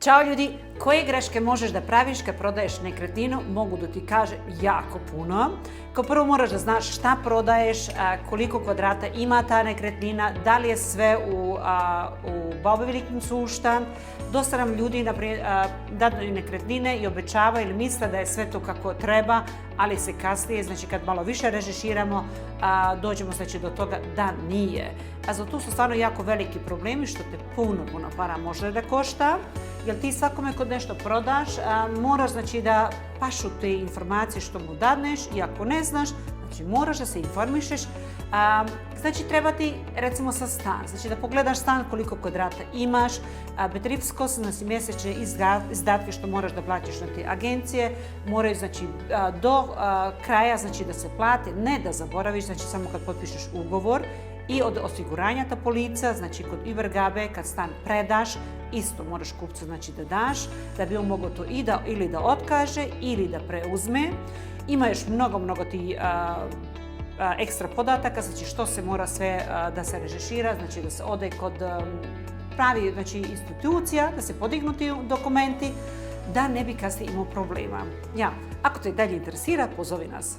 Ćao ljudi, koje greške možeš da praviš kad prodaješ nekretninu? Mogu da ti kaže jako puno. Kao prvo moraš da znaš šta prodaješ, koliko kvadrata ima ta nekretnina, da li je sve u bavovelikim suštan. Dosta nam ljudi daju nekretnine i obećavaju ili misle da je sve to kako treba, ali se kasnije, znači kad malo više režeširamo, dođemo znači do toga da nije. A za to su stvarno jako veliki problemi što te puno para može da košta. Jer ti svakome kod nešto prodaš, moraš znači da pašu te informacije što mu dadneš i ako ne znaš, znači moraš da se informišeš. Znači treba ti recimo sa stan, znači da pogledaš stan koliko kvadrata imaš, betripsko, znači mjesečne izdatke što moraš da plaćaš na te agencije, moraju znači do kraja znači da se plate, ne da zaboraviš, znači samo kad potpišeš ugovor. I od osiguranja ta polica, znači kod übergabe, kad stan predaš, isto moraš kupcu znači da daš, da bi on mogao to ili da otkaže ili da preuzme. Ima još mnogo ti ekstra podataka, znači što se mora sve da se režešira, znači da se ode kod pravi znači, institucija, da se podignu ti dokumenti, da ne bi kasnije imao problema. Ako te dalje interesira, pozovi nas.